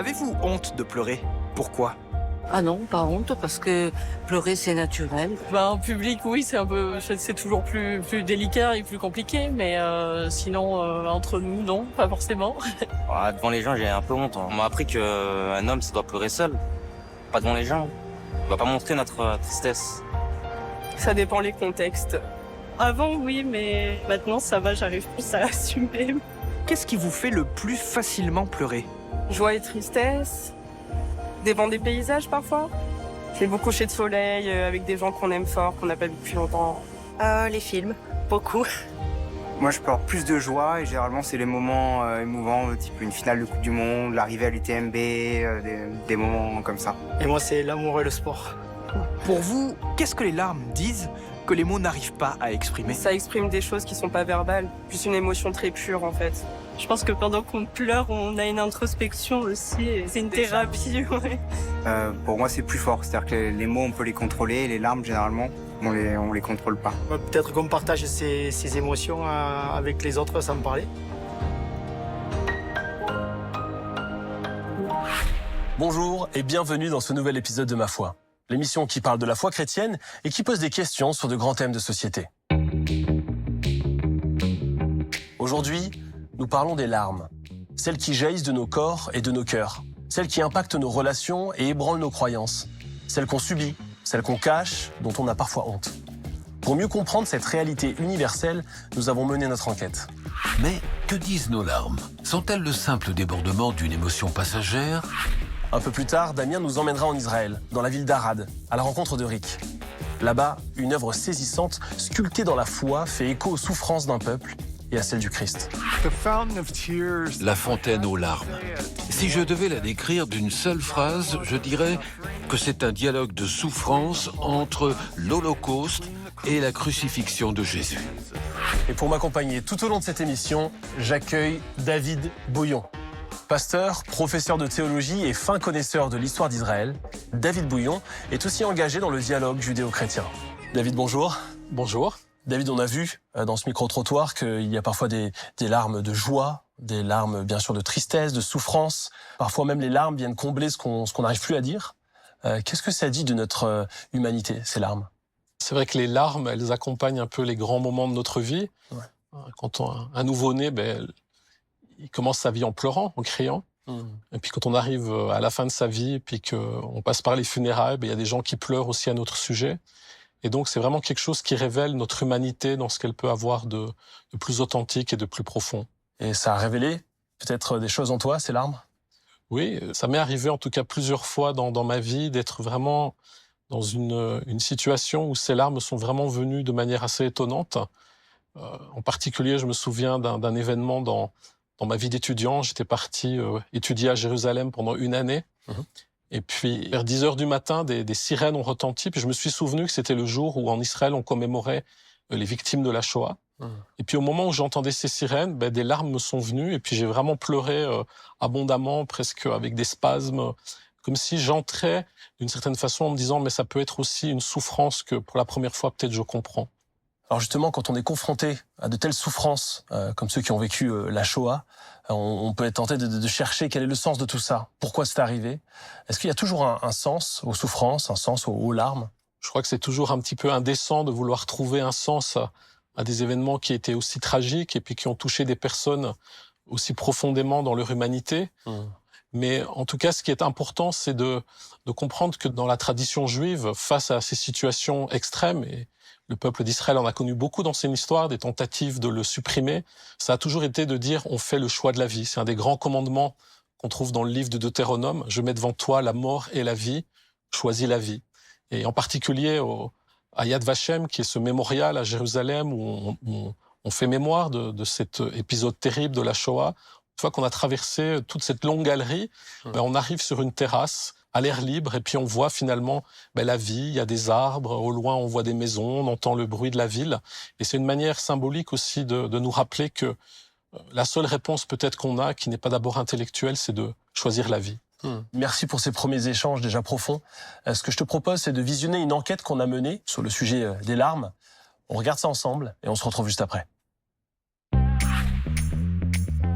Avez-vous honte de pleurer? Pourquoi? Ah non, pas honte, parce que pleurer, c'est naturel. En public, oui, c'est toujours plus délicat et plus compliqué, mais sinon, entre nous, non, pas forcément. Devant les gens, j'ai un peu honte. On m'a appris qu'un homme, ça doit pleurer seul, pas devant les gens. On doit pas montrer notre tristesse. Ça dépend les contextes. Avant, oui, mais maintenant, ça va, j'arrive plus à assumer. Qu'est-ce qui vous fait le plus facilement pleurer? Joie et tristesse, devant des paysages parfois. Les beaux couchers de soleil avec des gens qu'on aime fort, qu'on n'a pas vu depuis longtemps. Les films, beaucoup. Moi, je pleure plus de joie et généralement, c'est les moments émouvants, type une finale de Coupe du Monde, l'arrivée à l'UTMB, des moments comme ça. Et moi, c'est l'amour et le sport. Pour vous, qu'est-ce que les larmes disent que les mots n'arrivent pas à exprimer? Ça exprime des choses qui sont pas verbales, plus une émotion très pure en fait. Je pense que pendant qu'on pleure, on a une introspection aussi, et c'est une thérapie. Ouais. Pour moi, c'est plus fort. C'est-à-dire que les mots, on peut les contrôler, les larmes, généralement, on les contrôle pas. Peut-être qu'on partage ces émotions avec les autres sans me parler. Bonjour et bienvenue dans ce nouvel épisode de Ma Foi, l'émission qui parle de la foi chrétienne et qui pose des questions sur de grands thèmes de société. Aujourd'hui, nous parlons des larmes, celles qui jaillissent de nos corps et de nos cœurs, celles qui impactent nos relations et ébranlent nos croyances, celles qu'on subit, celles qu'on cache, dont on a parfois honte. Pour mieux comprendre cette réalité universelle, nous avons mené notre enquête. Mais que disent nos larmes? Sont-elles le simple débordement d'une émotion passagère? Un peu plus tard, Damien nous emmènera en Israël, dans la ville d'Arad, à la rencontre de Rick. Là-bas, une œuvre saisissante, sculptée dans la foi, fait écho aux souffrances d'un peuple et à celle du Christ. La fontaine aux larmes. Si je devais la décrire d'une seule phrase, je dirais que c'est un dialogue de souffrance entre l'Holocauste et la crucifixion de Jésus. Et pour m'accompagner tout au long de cette émission, j'accueille David Bouillon. Pasteur, professeur de théologie et fin connaisseur de l'histoire d'Israël, David Bouillon est aussi engagé dans le dialogue judéo-chrétien. David, bonjour. Bonjour. David, on a vu dans ce micro-trottoir qu'il y a parfois des larmes de joie, des larmes bien sûr de tristesse, de souffrance. Parfois même les larmes viennent combler ce qu'on n'arrive plus à dire. Qu'est-ce que ça dit de notre humanité, ces larmes? C'est vrai que les larmes, elles accompagnent un peu les grands moments de notre vie. Ouais. Quand un nouveau-né, il commence sa vie en pleurant, en criant. Et puis quand on arrive à la fin de sa vie, et puis qu'on passe par les funérailles, il y a des gens qui pleurent aussi à notre sujet. Et donc c'est vraiment quelque chose qui révèle notre humanité dans ce qu'elle peut avoir de plus authentique et de plus profond. Et ça a révélé peut-être des choses en toi, ces larmes? Oui, ça m'est arrivé en tout cas plusieurs fois dans ma vie d'être vraiment dans une situation où ces larmes sont vraiment venues de manière assez étonnante. En particulier, je me souviens d'un événement dans ma vie d'étudiant. J'étais parti étudier à Jérusalem pendant une année. Et puis, vers 10h du matin, des sirènes ont retenti. Puis je me suis souvenu que c'était le jour où, en Israël, on commémorait les victimes de la Shoah. Et puis, au moment où j'entendais ces sirènes, des larmes me sont venues. Et puis, j'ai vraiment pleuré abondamment, presque avec des spasmes, comme si j'entrais, d'une certaine façon, en me disant « mais ça peut être aussi une souffrance que, pour la première fois, peut-être je comprends ». Alors justement, quand on est confronté à de telles souffrances, comme ceux qui ont vécu la Shoah, on peut être tenté de chercher quel est le sens de tout ça. Pourquoi c'est arrivé? Est-ce qu'il y a toujours un sens aux souffrances, un sens aux larmes? Je crois que c'est toujours un petit peu indécent de vouloir trouver un sens à des événements qui étaient aussi tragiques et puis qui ont touché des personnes aussi profondément dans leur humanité. Mais en tout cas, ce qui est important, c'est de comprendre que dans la tradition juive, face à ces situations extrêmes, et le peuple d'Israël en a connu beaucoup dans son histoire, des tentatives de le supprimer, ça a toujours été de dire on fait le choix de la vie. C'est un des grands commandements qu'on trouve dans le livre de Deutéronome. Je mets devant toi la mort et la vie, choisis la vie. Et en particulier à Yad Vashem, qui est ce mémorial à Jérusalem où on fait mémoire de cet épisode terrible de la Shoah. Une fois qu'on a traversé toute cette longue galerie, on arrive sur une terrasse à l'air libre et puis on voit finalement la vie, il y a des arbres, au loin on voit des maisons, on entend le bruit de la ville. Et c'est une manière symbolique aussi de nous rappeler que la seule réponse peut-être qu'on a, qui n'est pas d'abord intellectuelle, c'est de choisir la vie. Merci pour ces premiers échanges déjà profonds. Ce que je te propose, c'est de visionner une enquête qu'on a menée sur le sujet des larmes. On regarde ça ensemble et on se retrouve juste après.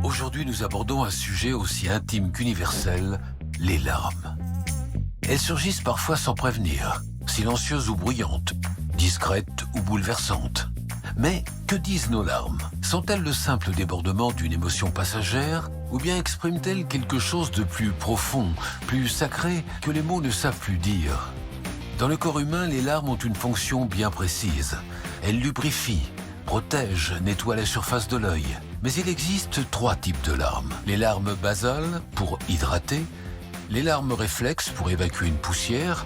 Aujourd'hui, nous abordons un sujet aussi intime qu'universel, les larmes. Elles surgissent parfois sans prévenir, silencieuses ou bruyantes, discrètes ou bouleversantes. Mais que disent nos larmes? Sont-elles le simple débordement d'une émotion passagère ou bien expriment-elles quelque chose de plus profond, plus sacré que les mots ne savent plus dire? Dans le corps humain, les larmes ont une fonction bien précise. Elles lubrifient, protègent, nettoient la surface de l'œil. Mais il existe 3 types de larmes. Les larmes basales, pour hydrater, les larmes réflexes, pour évacuer une poussière,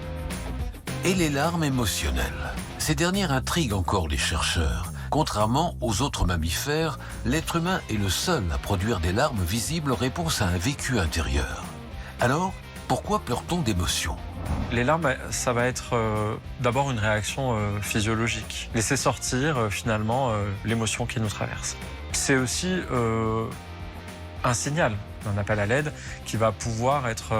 et les larmes émotionnelles. Ces dernières intriguent encore les chercheurs. Contrairement aux autres mammifères, l'être humain est le seul à produire des larmes visibles en réponse à un vécu intérieur. Alors, pourquoi pleure-t-on d'émotion? Les larmes, ça va être d'abord une réaction physiologique. Laisser sortir finalement l'émotion qui nous traverse. C'est aussi un signal, un appel à l'aide qui va pouvoir être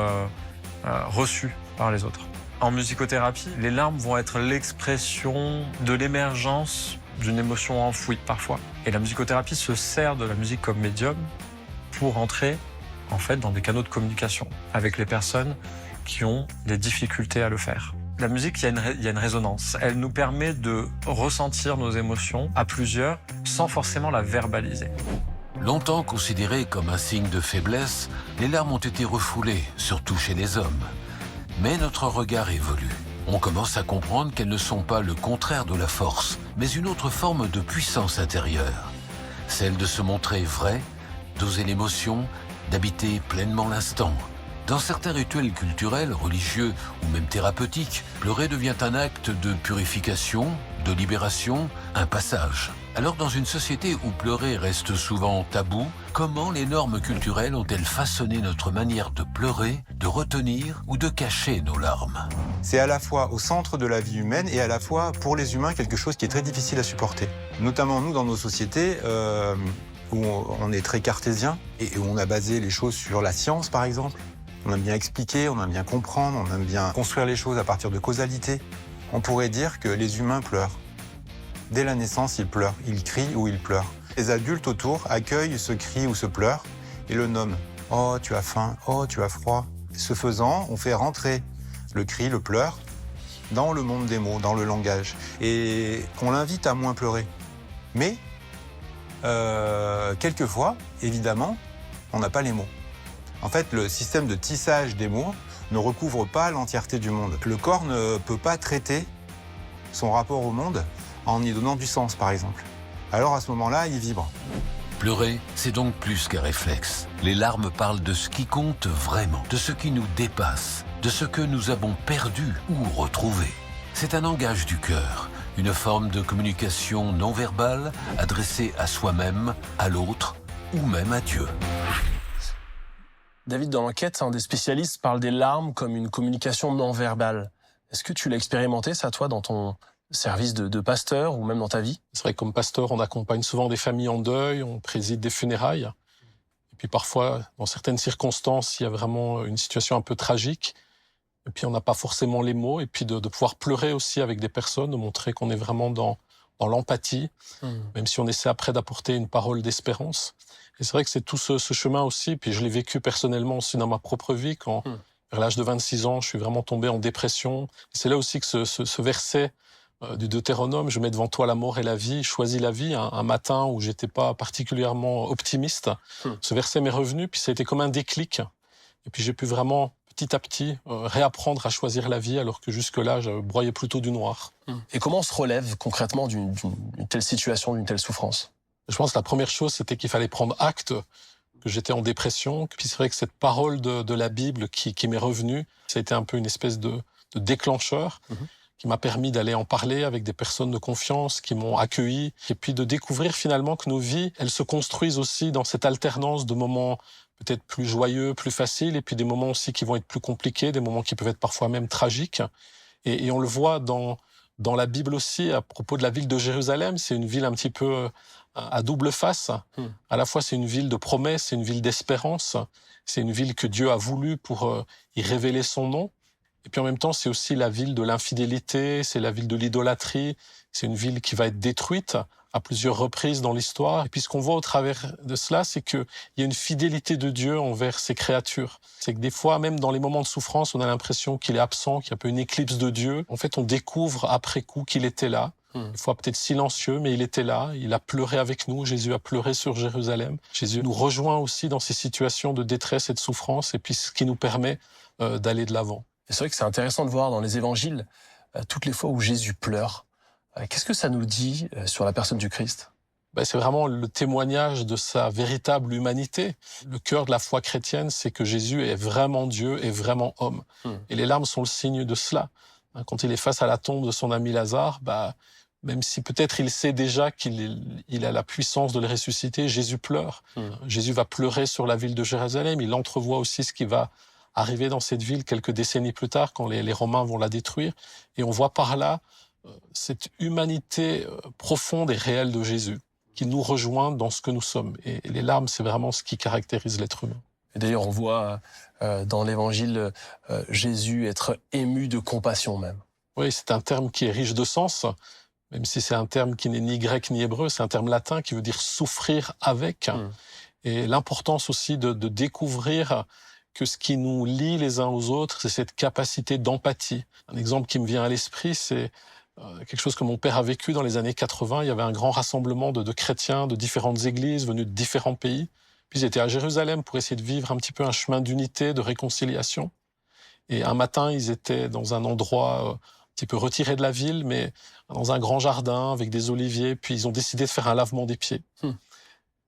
reçu par les autres. En musicothérapie, les larmes vont être l'expression de l'émergence d'une émotion enfouie parfois. Et la musicothérapie se sert de la musique comme médium pour entrer en fait dans des canaux de communication avec les personnes qui ont des difficultés à le faire. La musique, il y a une résonance. Elle nous permet de ressentir nos émotions à plusieurs sans forcément la verbaliser. Longtemps considérées comme un signe de faiblesse, les larmes ont été refoulées, surtout chez les hommes. Mais notre regard évolue. On commence à comprendre qu'elles ne sont pas le contraire de la force, mais une autre forme de puissance intérieure. Celle de se montrer vrai, d'oser l'émotion, d'habiter pleinement l'instant. Dans certains rituels culturels, religieux ou même thérapeutiques, pleurer devient un acte de purification, de libération, un passage. Alors dans une société où pleurer reste souvent tabou, comment les normes culturelles ont-elles façonné notre manière de pleurer, de retenir ou de cacher nos larmes? C'est à la fois au centre de la vie humaine et à la fois pour les humains quelque chose qui est très difficile à supporter. Notamment nous dans nos sociétés où on est très cartésien et où on a basé les choses sur la science par exemple. On aime bien expliquer, on aime bien comprendre, on aime bien construire les choses à partir de causalité. On pourrait dire que les humains pleurent. Dès la naissance, ils pleurent, ils crient ou ils pleurent. Les adultes autour accueillent ce cri ou ce pleur et le nomment. « Oh, tu as faim, oh, tu as froid ». Ce faisant, on fait rentrer le cri, le pleur, dans le monde des mots, dans le langage. Et on l'invite à moins pleurer. Mais, quelquefois, évidemment, on n'a pas les mots. En fait, le système de tissage des mots ne recouvre pas l'entièreté du monde. Le corps ne peut pas traiter son rapport au monde en y donnant du sens, par exemple. Alors à ce moment-là, il vibre. Pleurer, c'est donc plus qu'un réflexe. Les larmes parlent de ce qui compte vraiment, de ce qui nous dépasse, de ce que nous avons perdu ou retrouvé. C'est un langage du cœur, une forme de communication non verbale adressée à soi-même, à l'autre ou même à Dieu. David, dans l'enquête, un des spécialistes parle des larmes comme une communication non verbale. Est-ce que tu l'as expérimenté, ça, toi, dans ton service de pasteur ou même dans ta vie? C'est vrai que comme pasteur, on accompagne souvent des familles en deuil, on préside des funérailles. Et puis parfois, dans certaines circonstances, il y a vraiment une situation un peu tragique. Et puis on n'a pas forcément les mots. Et puis de pouvoir pleurer aussi avec des personnes, de montrer qu'on est vraiment dans l'empathie, même si on essaie après d'apporter une parole d'espérance. Et c'est vrai que c'est tout ce chemin aussi. Puis je l'ai vécu personnellement aussi dans ma propre vie quand, vers l'âge de 26 ans, je suis vraiment tombé en dépression. Et c'est là aussi que ce verset du Deutéronome, je mets devant toi la mort et la vie, choisis la vie, un matin où j'étais pas particulièrement optimiste. Ce verset m'est revenu, puis ça a été comme un déclic. Et puis j'ai pu vraiment, petit à petit, réapprendre à choisir la vie, alors que jusque-là, je broyais plutôt du noir. Et comment on se relève concrètement d'une telle situation, d'une telle souffrance? Je pense que la première chose, c'était qu'il fallait prendre acte que j'étais en dépression. Puis c'est vrai que cette parole de la Bible qui m'est revenue, ça a été un peu une espèce de déclencheur. Qui m'a permis d'aller en parler avec des personnes de confiance qui m'ont accueilli, et puis de découvrir finalement que nos vies, elles se construisent aussi dans cette alternance de moments peut-être plus joyeux, plus faciles, et puis des moments aussi qui vont être plus compliqués, des moments qui peuvent être parfois même tragiques. Et on le voit dans la Bible aussi, à propos de la ville de Jérusalem, c'est une ville un petit peu à double face. À la fois, c'est une ville de promesses, c'est une ville d'espérance, c'est une ville que Dieu a voulu pour y révéler son nom. Et puis en même temps, c'est aussi la ville de l'infidélité, c'est la ville de l'idolâtrie, c'est une ville qui va être détruite à plusieurs reprises dans l'histoire. Et puis ce qu'on voit au travers de cela, c'est qu'il y a une fidélité de Dieu envers ses créatures. C'est que des fois, même dans les moments de souffrance, on a l'impression qu'il est absent, qu'il y a un peu une éclipse de Dieu. En fait, on découvre après coup qu'il était là. Des fois peut-être silencieux, mais il était là. Il a pleuré avec nous. Jésus a pleuré sur Jérusalem. Jésus nous rejoint aussi dans ces situations de détresse et de souffrance, et puis ce qui nous permet d'aller de l'avant. C'est vrai que c'est intéressant de voir dans les évangiles toutes les fois où Jésus pleure. Qu'est-ce que ça nous dit sur la personne du Christ ? C'est vraiment le témoignage de sa véritable humanité. Le cœur de la foi chrétienne, c'est que Jésus est vraiment Dieu et vraiment homme. Et les larmes sont le signe de cela. Quand il est face à la tombe de son ami Lazare, même si peut-être il sait déjà qu'il a la puissance de le ressusciter, Jésus pleure. Jésus va pleurer sur la ville de Jérusalem. Il entrevoit aussi ce qui va arriver dans cette ville quelques décennies plus tard, quand les Romains vont la détruire. Et on voit par là cette humanité profonde et réelle de Jésus, qui nous rejoint dans ce que nous sommes. Et les larmes, c'est vraiment ce qui caractérise l'être humain. Et d'ailleurs, on voit dans l'Évangile Jésus être ému de compassion même. Oui, c'est un terme qui est riche de sens, même si c'est un terme qui n'est ni grec ni hébreu, c'est un terme latin qui veut dire souffrir avec. Et l'importance aussi de découvrir que ce qui nous lie les uns aux autres, c'est cette capacité d'empathie. Un exemple qui me vient à l'esprit, c'est quelque chose que mon père a vécu dans les années 80. Il y avait un grand rassemblement de chrétiens de différentes églises venus de différents pays. Puis ils étaient à Jérusalem pour essayer de vivre un petit peu un chemin d'unité, de réconciliation. Et un matin, ils étaient dans un endroit un petit peu retiré de la ville, mais dans un grand jardin avec des oliviers. Puis ils ont décidé de faire un lavement des pieds.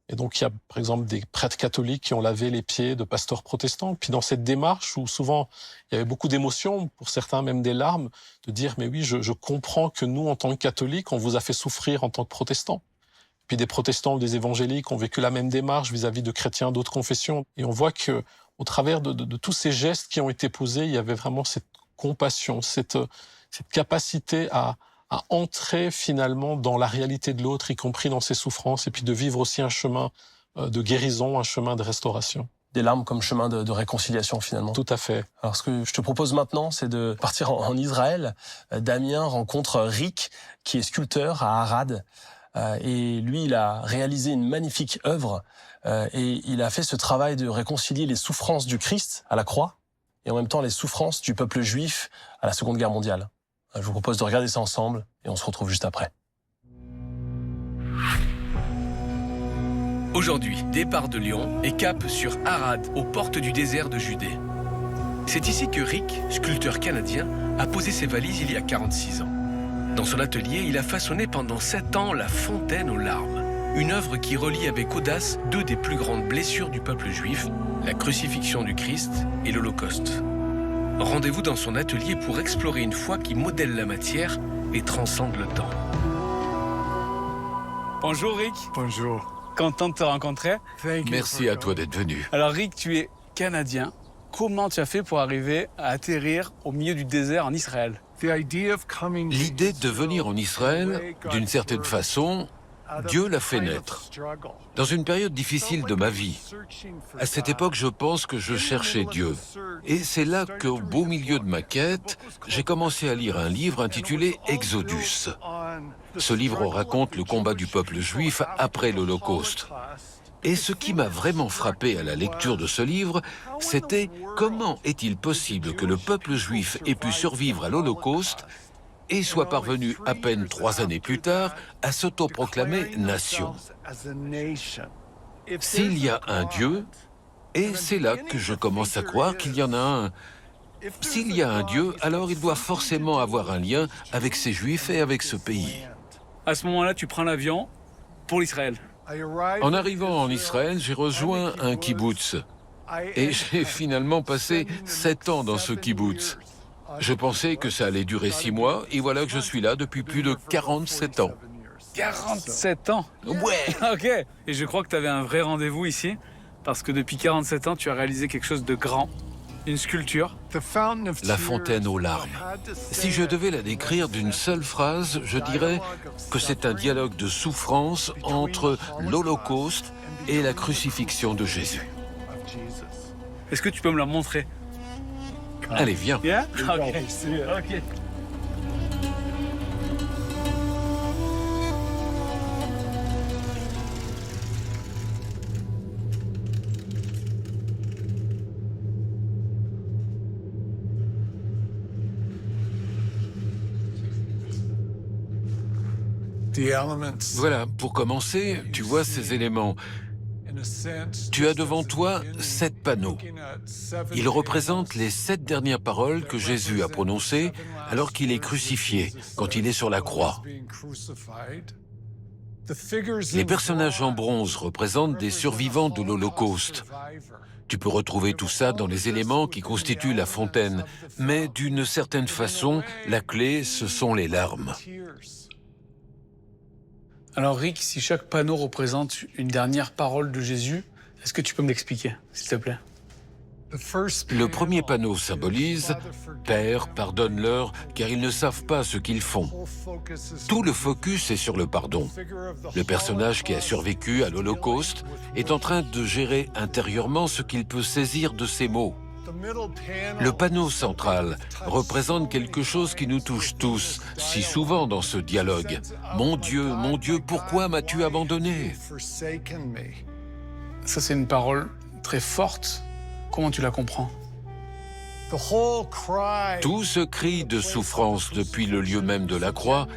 Et donc, il y a, par exemple, des prêtres catholiques qui ont lavé les pieds de pasteurs protestants. Puis dans cette démarche, où souvent, il y avait beaucoup d'émotions, pour certains même des larmes, de dire, mais oui, je comprends que nous, en tant que catholiques, on vous a fait souffrir en tant que protestants. Puis des protestants ou des évangéliques ont vécu la même démarche vis-à-vis de chrétiens d'autres confessions. Et on voit que, au travers de tous ces gestes qui ont été posés, il y avait vraiment cette compassion, cette capacité à entrer finalement dans la réalité de l'autre, y compris dans ses souffrances, et puis de vivre aussi un chemin de guérison, un chemin de restauration. Des larmes comme chemin de réconciliation finalement. Tout à fait. Alors ce que je te propose maintenant, c'est de partir en Israël. Damien rencontre Rick, qui est sculpteur à Arad. Et lui, il a réalisé une magnifique œuvre et il a fait ce travail de réconcilier les souffrances du Christ à la croix et en même temps les souffrances du peuple juif à la Seconde Guerre mondiale. Je vous propose de regarder ça ensemble et on se retrouve juste après. Aujourd'hui, départ de Lyon et cap sur Arad, aux portes du désert de Judée. C'est ici que Rick, sculpteur canadien, a posé ses valises il y a 46 ans. Dans son atelier, il a façonné pendant 7 ans la Fontaine aux larmes, une œuvre qui relie avec audace deux des plus grandes blessures du peuple juif, la crucifixion du Christ et l'Holocauste. Rendez-vous dans son atelier pour explorer une foi qui modèle la matière et transcende le temps. Bonjour Rick. Bonjour. Content de te rencontrer. Merci à toi d'être venu. Alors Rick, tu es canadien. Comment tu as fait pour arriver à atterrir au milieu du désert en Israël? L'idée de venir en Israël, d'une certaine façon, Dieu l'a fait naître. Dans une période difficile de ma vie, à cette époque, je pense que je cherchais Dieu. Et c'est là qu'au beau milieu de ma quête, j'ai commencé à lire un livre intitulé Exodus. Ce livre raconte le combat du peuple juif après l'Holocauste. Et ce qui m'a vraiment frappé à la lecture de ce livre, c'était comment est-il possible que le peuple juif ait pu survivre à l'Holocauste et soit parvenu à peine 3 années plus tard à s'autoproclamer nation. S'il y a un Dieu, et c'est là que je commence à croire qu'il y en a un. S'il y a un Dieu, alors il doit forcément avoir un lien avec ces Juifs et avec ce pays. À ce moment-là, tu prends l'avion pour l'Israël. En arrivant en Israël, j'ai rejoint un kibbutz. Et j'ai finalement passé 7 ans dans ce kibbutz. Je pensais que ça allait durer 6 mois, et voilà que je suis là depuis plus de 47 ans. 47 ans? Ouais. Ok. Et je crois que tu avais un vrai rendez-vous ici, parce que depuis 47 ans, tu as réalisé quelque chose de grand. Une sculpture. La fontaine aux larmes. Si je devais la décrire d'une seule phrase, je dirais que c'est un dialogue de souffrance entre l'Holocauste et la crucifixion de Jésus. Est-ce que tu peux me la montrer? Allez, viens. Yeah? Ok. Voilà, pour commencer, tu vois ces éléments. Tu as devant toi 7 panneaux. Ils représentent les 7 dernières paroles que Jésus a prononcées alors qu'il est crucifié, quand il est sur la croix. Les personnages en bronze représentent des survivants de l'Holocauste. Tu peux retrouver tout ça dans les éléments qui constituent la fontaine, mais d'une certaine façon, la clé, ce sont les larmes. Alors Rick, si chaque panneau représente une dernière parole de Jésus, est-ce que tu peux me l'expliquer, s'il te plaît? Le premier panneau symbolise « Père, pardonne-leur, car ils ne savent pas ce qu'ils font ». Tout le focus est sur le pardon. Le personnage qui a survécu à l'Holocauste est en train de gérer intérieurement ce qu'il peut saisir de ces mots. Le panneau central représente quelque chose qui nous touche tous, si souvent dans ce dialogue. « Mon Dieu, pourquoi m'as-tu abandonné ?» Ça, c'est une parole très forte. Comment tu la comprends? Tout ce cri de souffrance depuis le lieu même de la croix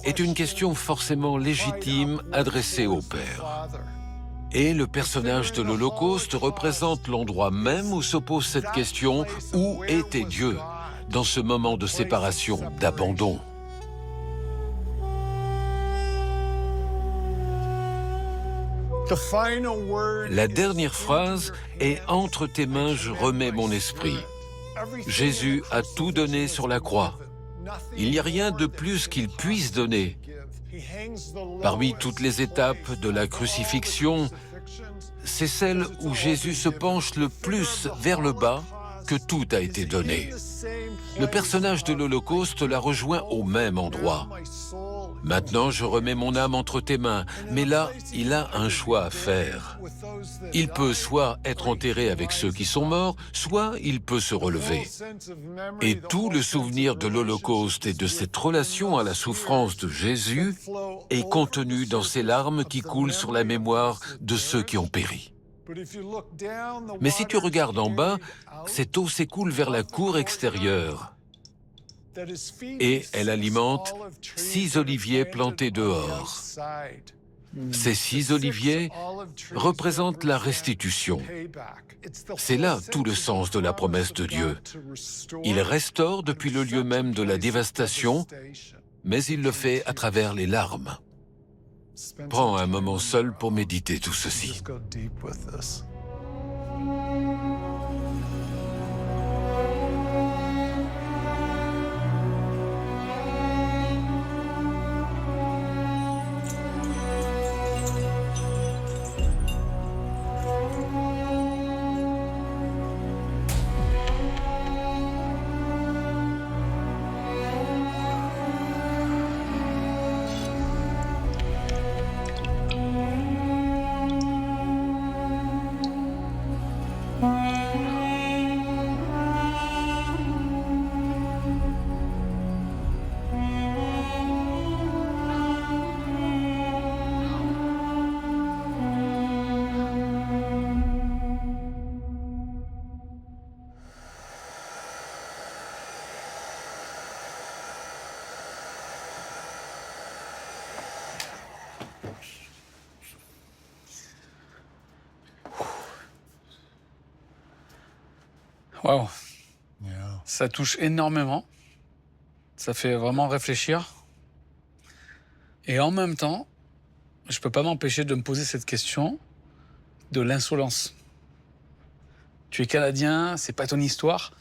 est une question forcément légitime adressée au Père. Et le personnage de l'Holocauste représente l'endroit même où se pose cette question « Où était Dieu ?» dans ce moment de séparation, d'abandon. La dernière phrase est « Entre tes mains, je remets mon esprit ». Jésus a tout donné sur la croix. Il n'y a rien de plus qu'il puisse donner. Parmi toutes les étapes de la crucifixion, c'est celle où Jésus se penche le plus vers le bas que tout a été donné. Le personnage de l'Holocauste l'a rejoint au même endroit. Maintenant, je remets mon âme entre tes mains, mais là, il a un choix à faire. Il peut soit être enterré avec ceux qui sont morts, soit il peut se relever. Et tout le souvenir de l'Holocauste et de cette relation à la souffrance de Jésus est contenu dans ces larmes qui coulent sur la mémoire de ceux qui ont péri. Mais si tu regardes en bas, cette eau s'écoule vers la cour extérieure. Et elle alimente 6 oliviers plantés dehors. Ces 6 oliviers représentent la restitution. C'est là tout le sens de la promesse de Dieu. Il restaure depuis le lieu même de la dévastation, mais il le fait à travers les larmes. Prends un moment seul pour méditer tout ceci. Waouh, ça touche énormément, ça fait vraiment réfléchir. Et en même temps, je peux pas m'empêcher de me poser cette question de l'insolence. Tu es Canadien, c'est pas ton histoire.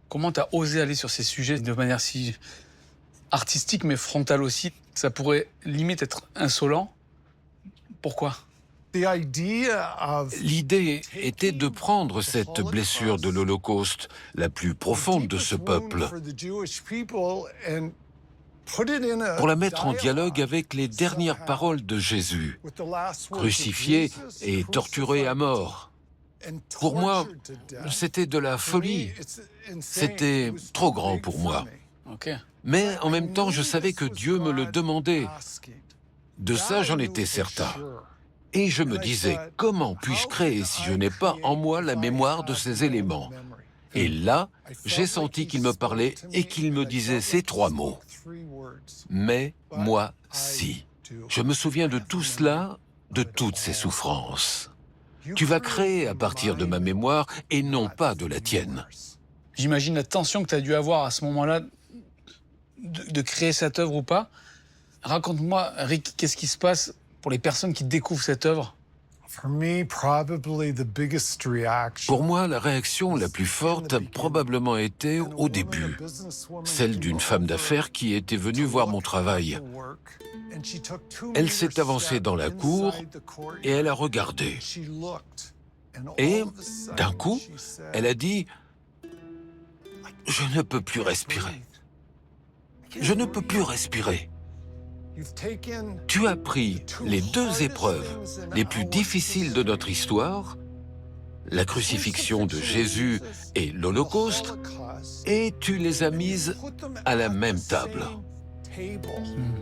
Comment t'as osé aller sur ces sujets de manière si artistique mais frontale aussi? Ça pourrait limite être insolent. Pourquoi? L'idée était de prendre cette blessure de l'Holocauste, la plus profonde de ce peuple, pour la mettre en dialogue avec les dernières paroles de Jésus, crucifié et torturé à mort. Pour moi, c'était de la folie. C'était trop grand pour moi. Mais en même temps, je savais que Dieu me le demandait. De ça, j'en étais certain. Et je me disais, comment puis-je créer si je n'ai pas en moi la mémoire de ces éléments? Et là, j'ai senti qu'il me parlait et qu'il me disait ces 3 mots. Mais moi, si. Je me souviens de tout cela, de toutes ces souffrances. Tu vas créer à partir de ma mémoire et non pas de la tienne. J'imagine la tension que tu as dû avoir à ce moment-là de créer cette œuvre ou pas. Raconte-moi, Rick, qu'est-ce qui se passe pour les personnes qui découvrent cette œuvre? Pour moi, la réaction la plus forte a probablement été au début, celle d'une femme d'affaires qui était venue voir mon travail. Elle s'est avancée dans la cour et elle a regardé. Et, d'un coup, elle a dit « Je ne peux plus respirer. Je ne peux plus respirer. » Tu as pris les deux épreuves les plus difficiles de notre histoire, la crucifixion de Jésus et l'Holocauste, et tu les as mises à la même table.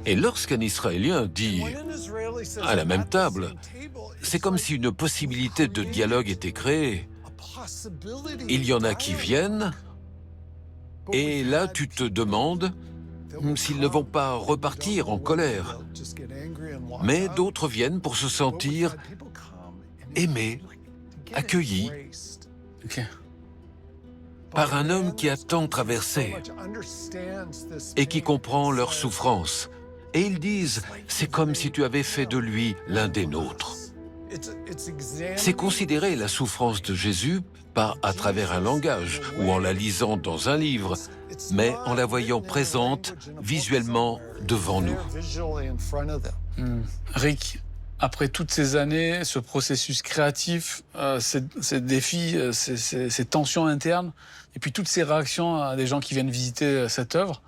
Et lorsqu'un Israélien dit « à la même table », c'est comme si une possibilité de dialogue était créée. Il y en a qui viennent, et là tu te demandes s'ils ne vont pas repartir en colère. Mais d'autres viennent pour se sentir aimés, accueillis, par un homme qui a tant traversé et qui comprend leur souffrance. Et ils disent, c'est comme si tu avais fait de lui l'un des nôtres. C'est considérer la souffrance de Jésus pas à travers un langage ou en la lisant dans un livre, mais en la voyant présente visuellement devant nous. Rick, après toutes ces années, ce processus créatif, ces défis, ces tensions internes, et puis toutes ces réactions à des gens qui viennent visiter cette œuvre,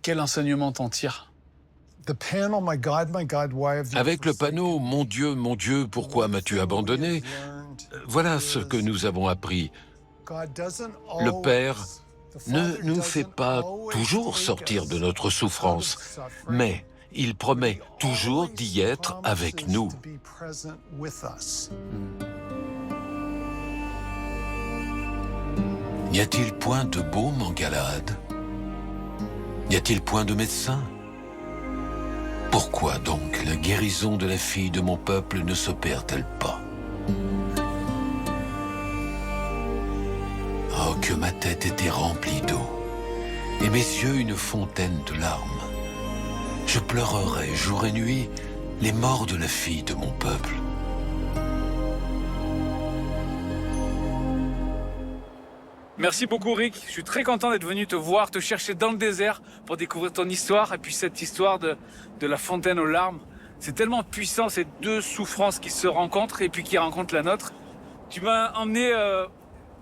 quel enseignement t'en tires? Avec le panneau « Mon Dieu, pourquoi m'as-tu abandonné ?» Voilà ce que nous avons appris. Le Père ne nous fait pas toujours sortir de notre souffrance, mais il promet toujours d'y être avec nous. N'y a-t-il point de baume en Galade? N'y a-t-il point de médecin? Pourquoi donc la guérison de la fille de mon peuple ne s'opère-t-elle pas? Oh, que ma tête était remplie d'eau, et mes yeux une fontaine de larmes. Je pleurerai jour et nuit les morts de la fille de mon peuple. Merci beaucoup, Rick. Je suis très content d'être venu te voir, te chercher dans le désert pour découvrir ton histoire, et puis cette histoire de la fontaine aux larmes. C'est tellement puissant, ces deux souffrances qui se rencontrent et puis qui rencontrent la nôtre. Tu m'as emmené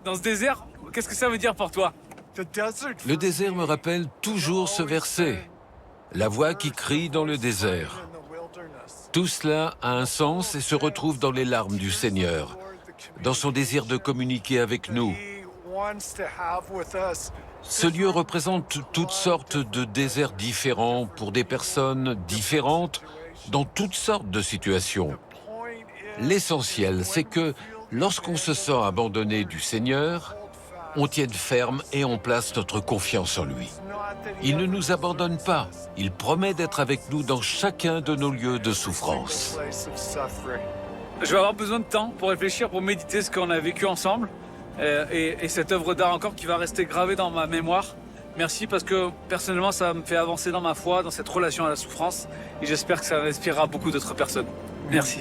dans ce désert. Qu'est-ce que ça veut dire pour toi? Le désert me rappelle toujours ce verset. La voix qui crie dans le désert. Tout cela a un sens et se retrouve dans les larmes du Seigneur, dans son désir de communiquer avec nous. Ce lieu représente toutes sortes de déserts différents pour des personnes différentes dans toutes sortes de situations. L'essentiel, c'est que lorsqu'on se sent abandonné du Seigneur, on tienne ferme et on place notre confiance en lui. Il ne nous abandonne pas, il promet d'être avec nous dans chacun de nos lieux de souffrance. Je vais avoir besoin de temps pour réfléchir, pour méditer ce qu'on a vécu ensemble. Et cette œuvre d'art encore qui va rester gravée dans ma mémoire. Merci parce que personnellement ça me fait avancer dans ma foi, dans cette relation à la souffrance, et j'espère que ça inspirera beaucoup d'autres personnes. Merci.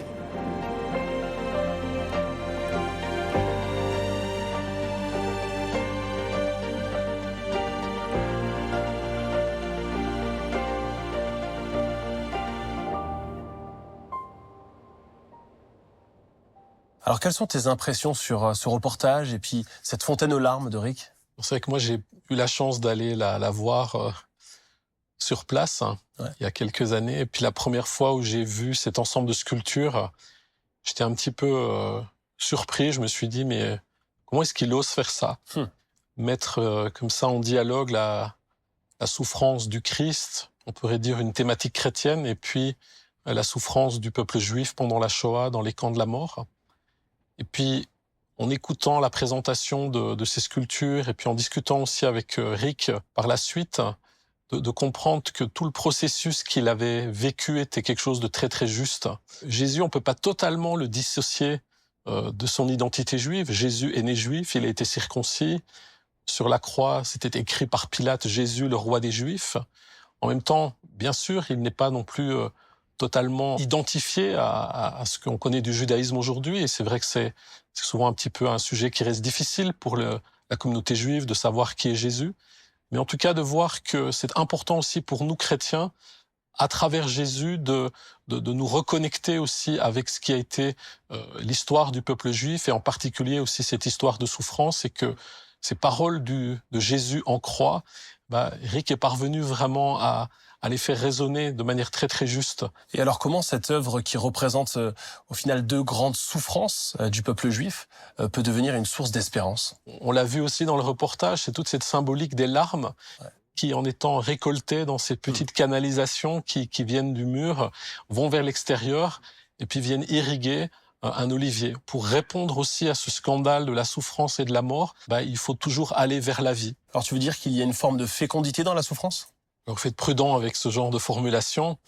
Alors, quelles sont tes impressions sur ce reportage et puis cette fontaine aux larmes de Rick? C'est vrai que moi, j'ai eu la chance d'aller la voir sur place il y a quelques années. Et puis la première fois où j'ai vu cet ensemble de sculptures, j'étais un petit peu surpris. Je me suis dit, mais comment est-ce qu'il ose faire ça? Mettre comme ça en dialogue la souffrance du Christ, on pourrait dire une thématique chrétienne, et puis la souffrance du peuple juif pendant la Shoah, dans les camps de la mort. Et puis, en écoutant la présentation de ces sculptures et puis en discutant aussi avec Rick par la suite, de comprendre que tout le processus qu'il avait vécu était quelque chose de très très juste. Jésus, on peut pas totalement le dissocier de son identité juive. Jésus est né juif, il a été circoncis. Sur la croix, c'était écrit par Pilate, Jésus, le roi des Juifs. En même temps, bien sûr, il n'est pas non plus totalement identifié à ce qu'on connaît du judaïsme aujourd'hui. Et c'est vrai que c'est souvent un petit peu un sujet qui reste difficile pour la communauté juive de savoir qui est Jésus. Mais en tout cas, de voir que c'est important aussi pour nous chrétiens, à travers Jésus, de nous reconnecter aussi avec ce qui a été l'histoire du peuple juif, et en particulier aussi cette histoire de souffrance, et que ces paroles de Jésus en croix, Rick est parvenu vraiment à les faire résonner de manière très très juste. Et alors comment cette œuvre qui représente au final 2 grandes souffrances du peuple juif peut devenir une source d'espérance? On l'a vu aussi dans le reportage, c'est toute cette symbolique des larmes qui, en étant récoltées dans ces petites canalisations qui viennent du mur, vont vers l'extérieur et puis viennent irriguer un olivier. Pour répondre aussi à ce scandale de la souffrance et de la mort, il faut toujours aller vers la vie. Alors tu veux dire qu'il y a une forme de fécondité dans la souffrance? Alors, faut être prudent avec ce genre de formulation.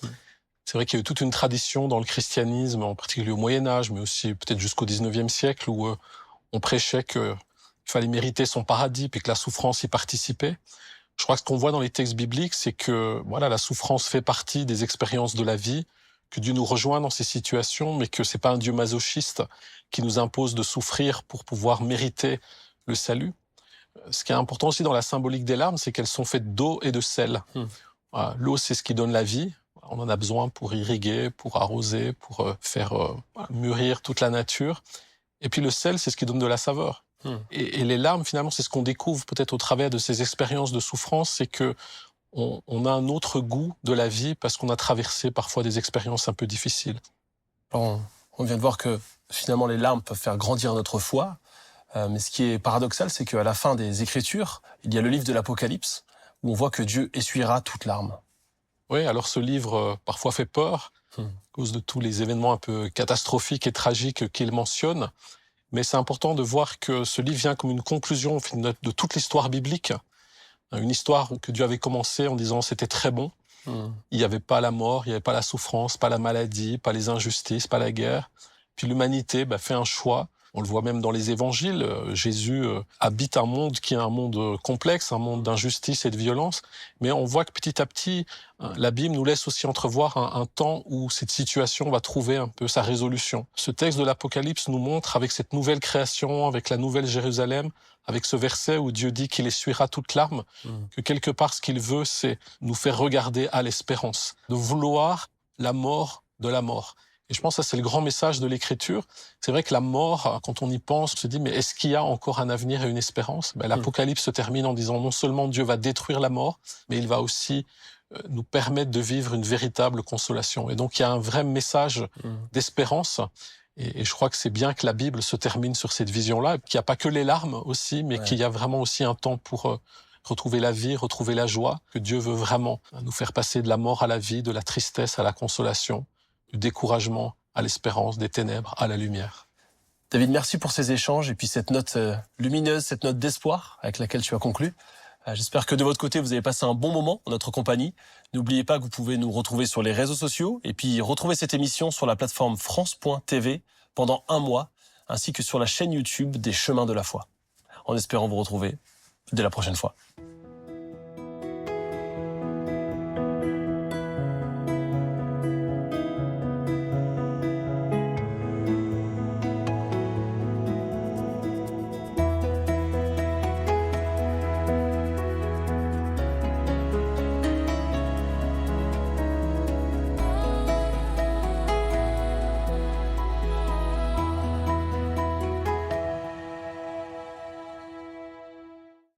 C'est vrai qu'il y a eu toute une tradition dans le christianisme, en particulier au Moyen-Âge, mais aussi peut-être jusqu'au 19e siècle, où on prêchait qu'il fallait mériter son paradis, puis que la souffrance y participait. Je crois que ce qu'on voit dans les textes bibliques, c'est que la souffrance fait partie des expériences de la vie, que Dieu nous rejoint dans ces situations, mais que c'est pas un Dieu masochiste qui nous impose de souffrir pour pouvoir mériter le salut. Ce qui est important aussi dans la symbolique des larmes, c'est qu'elles sont faites d'eau et de sel. L'eau, c'est ce qui donne la vie. On en a besoin pour irriguer, pour arroser, pour faire mûrir toute la nature. Et puis le sel, c'est ce qui donne de la saveur. Et les larmes, finalement, c'est ce qu'on découvre peut-être au travers de ces expériences de souffrance, c'est que on a un autre goût de la vie parce qu'on a traversé parfois des expériences un peu difficiles. Alors, on vient de voir que finalement les larmes peuvent faire grandir notre foi. Mais ce qui est paradoxal, c'est qu'à la fin des Écritures, il y a le livre de l'Apocalypse, où on voit que Dieu essuiera toute larme. Oui, alors ce livre parfois fait peur, à cause de tous les événements un peu catastrophiques et tragiques qu'il mentionne. Mais c'est important de voir que ce livre vient comme une conclusion de toute l'histoire biblique. Une histoire que Dieu avait commencé en disant c'était très bon. Il n'y avait pas la mort, il n'y avait pas la souffrance, pas la maladie, pas les injustices, pas la guerre. Puis l'humanité fait un choix. On le voit même dans les évangiles. Jésus habite un monde qui est un monde complexe, un monde d'injustice et de violence. Mais on voit que petit à petit, la Bible nous laisse aussi entrevoir un temps où cette situation va trouver un peu sa résolution. Ce texte de l'Apocalypse nous montre, avec cette nouvelle création, avec la nouvelle Jérusalem, avec ce verset où Dieu dit qu'il essuiera toute larme, que quelque part ce qu'il veut, c'est nous faire regarder à l'espérance, de vouloir la mort de la mort. Et je pense que ça, c'est le grand message de l'Écriture. C'est vrai que la mort, quand on y pense, on se dit, mais est-ce qu'il y a encore un avenir et une espérance? L'Apocalypse se termine en disant, non seulement Dieu va détruire la mort, mais il va aussi nous permettre de vivre une véritable consolation. Et donc, il y a un vrai message d'espérance. Et je crois que c'est bien que la Bible se termine sur cette vision-là, qu'il n'y a pas que les larmes aussi, mais qu'il y a vraiment aussi un temps pour retrouver la vie, retrouver la joie, que Dieu veut vraiment nous faire passer de la mort à la vie, de la tristesse à la consolation, du découragement à l'espérance, des ténèbres à la lumière. David, merci pour ces échanges et puis cette note lumineuse, cette note d'espoir avec laquelle tu as conclu. J'espère que de votre côté, vous avez passé un bon moment en notre compagnie. N'oubliez pas que vous pouvez nous retrouver sur les réseaux sociaux et puis retrouver cette émission sur la plateforme France.tv pendant 1 mois, ainsi que sur la chaîne YouTube des Chemins de la Foi. En espérant vous retrouver dès la prochaine fois.